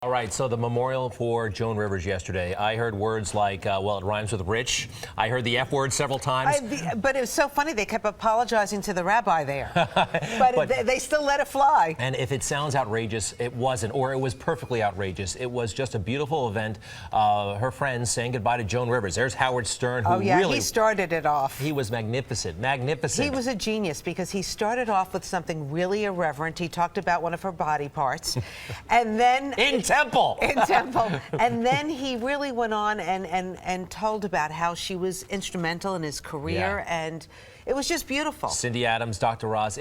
All right, so the memorial for Joan Rivers yesterday, I heard words like, well, it rhymes with rich. I heard the F word several times. But it was so funny, they kept apologizing to the rabbi there. but they still let it fly. And if it sounds outrageous, it wasn't, or it was perfectly outrageous. It was just a beautiful event. Her friends saying goodbye to Joan Rivers. There's Howard Stern, who he started it off. He was magnificent, magnificent. He was a genius because he started off with something really irreverent. He talked about one of her body parts. And then... In Temple. And then he really went on and told about how she was instrumental in his career, and it was just beautiful. Cindy Adams, Dr. Ross,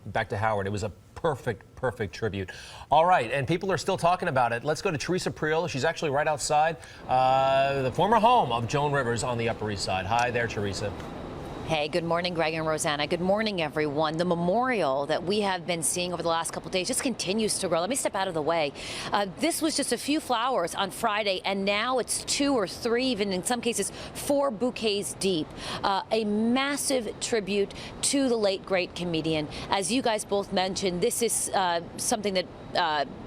back to Howard. It was a perfect tribute. All right, and people are still talking about it. Let's go to Teresa Priel. She's actually right outside the former home of Joan Rivers on the Upper East Side. Hi there, Teresa. Hey, good morning, Greg and Rosanna. Good morning, everyone. The memorial that we have been seeing over the last couple of days just continues to grow. Let me step out of the way. This was just a few flowers on Friday, and now it's 2 or 3, even in some cases 4 bouquets deep. A massive tribute to the late, great comedian. As you guys both mentioned, this is something that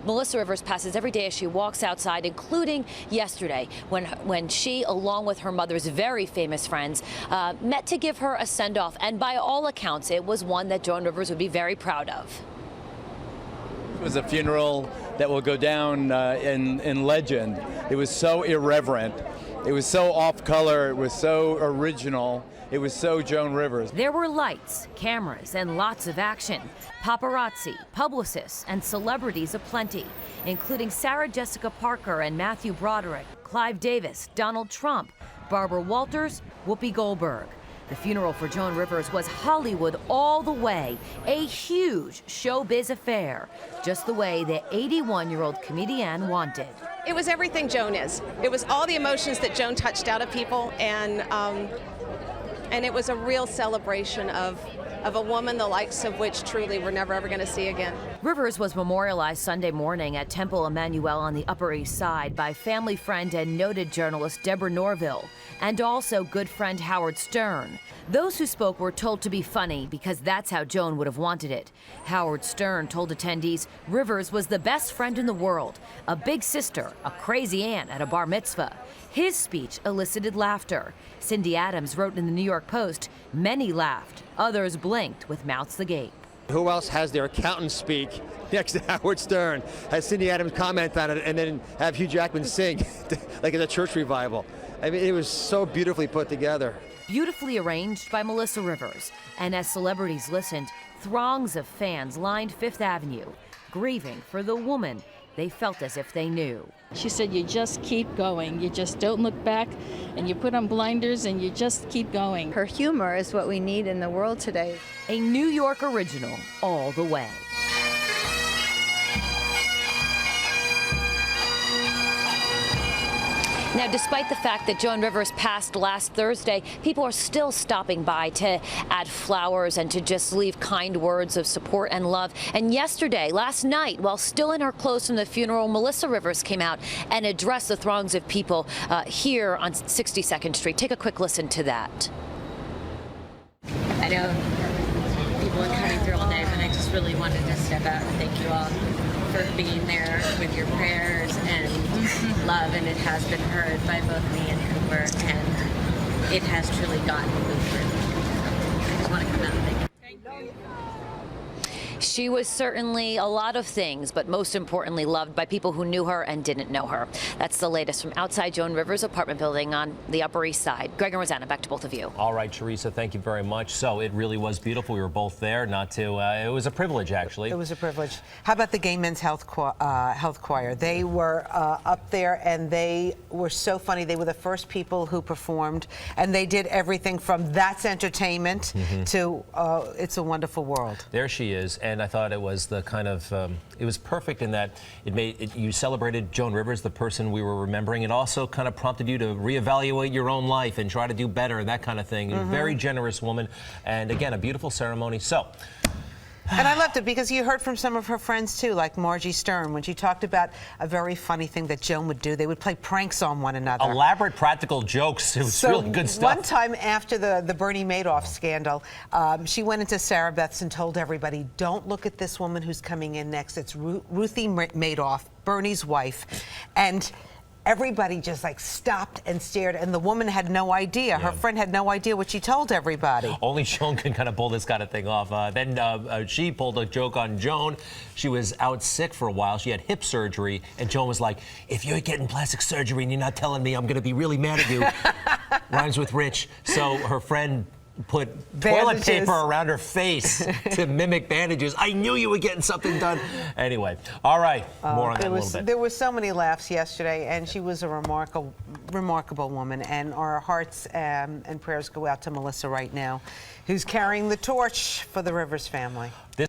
Melissa Rivers passes every day as she walks outside, including yesterday when she, along with her mother's very famous friends, met to give her a send-off. And by all accounts, it was one that Joan Rivers would be very proud of. It was a funeral that will go down in legend. It was so irreverent. It was so off-color. It was so original. It was so Joan Rivers. There were lights, cameras, and lots of action. Paparazzi, publicists, and celebrities aplenty, including Sarah Jessica Parker and Matthew Broderick, Clive Davis, Donald Trump, Barbara Walters, Whoopi Goldberg. The funeral for Joan Rivers was Hollywood all the way, a huge showbiz affair, just the way the 81-year-old comedian wanted. It was everything Joan is. It was all the emotions that Joan touched out of people, and it was a real celebration of a woman the likes of which truly we're never ever going to see again. Rivers was memorialized Sunday morning at Temple Emmanuel on the Upper East Side by family friend and noted journalist Deborah Norville, and also good friend Howard Stern. Those who spoke were told to be funny because that's how Joan would have wanted it. Howard Stern told attendees Rivers was the best friend in the world, a big sister, a crazy aunt at a bar mitzvah. His speech elicited laughter. Cindy Adams wrote in the New York Post, many laughed, others blinked with mouths agape. Who else has their accountant speak next to Howard Stern? Has Cindy Adams comment on it and then have Hugh Jackman sing like at a church revival? I mean, it was so beautifully put together. Beautifully arranged by Melissa Rivers. And as celebrities listened, throngs of fans lined Fifth Avenue, grieving for the woman they felt as if they knew. She said, you just keep going. You just don't look back, and you put on blinders, and you just keep going. Her humor is what we need in the world today. A New York original all the way. Now, despite the fact that Joan Rivers passed last Thursday, people are still stopping by to add flowers and to just leave kind words of support and love. And yesterday, last night, while still in her clothes from the funeral, Melissa Rivers came out and addressed the throngs of people here on 62nd Street. Take a quick listen to that. I know people are coming through all day, but I just really wanted to step out and thank you all for being there with your prayers and love, and it has been heard by both me and Cooper, and it has truly gotten me through. I just want to come out and thank you. She was certainly a lot of things, but most importantly loved by people who knew her and didn't know her. That's the latest from outside Joan Rivers' apartment building on the Upper East Side. Greg and Rosanna, back to both of you. All right, Teresa, thank you very much. So it really was beautiful. We were both there. It was a privilege, actually. It was a privilege. How about the Gay Men's Health Choir? They were up there, and they were so funny. They were the first people who performed, and they did everything from That's Entertainment to It's a Wonderful World. There she is. And I thought it was the kind of, it was perfect in that you celebrated Joan Rivers, the person we were remembering. It also kind of prompted you to reevaluate your own life and try to do better and that kind of thing. Very generous woman. And again, a beautiful ceremony. So, And I loved it because you heard from some of her friends too, like Margie Stern, when she talked about a very funny thing that Joan would do. They would play pranks on one another. Elaborate practical jokes. It was really good stuff. One time after the Bernie Madoff scandal, she went into Sarah Beth's and told everybody, don't look at this woman who's coming in next. It's Ruthie Madoff, Bernie's wife. And everybody just like stopped and stared, and the woman had no idea. Her friend had no idea what she told everybody. Only Joan can kind of pull this kind of thing off. Then she pulled a joke on Joan. She was out sick for a while. She had hip surgery, and Joan was like, if you're getting plastic surgery and you're not telling me, I'm going to be really mad at you. Rhymes with rich. So her friend put toilet paper around her face to mimic bandages. I knew you were getting something done. Anyway, all right, more on that in a little bit. There were so many laughs yesterday, and she was a remarkable woman, and our hearts and prayers go out to Melissa right now, who's carrying the torch for the Rivers family.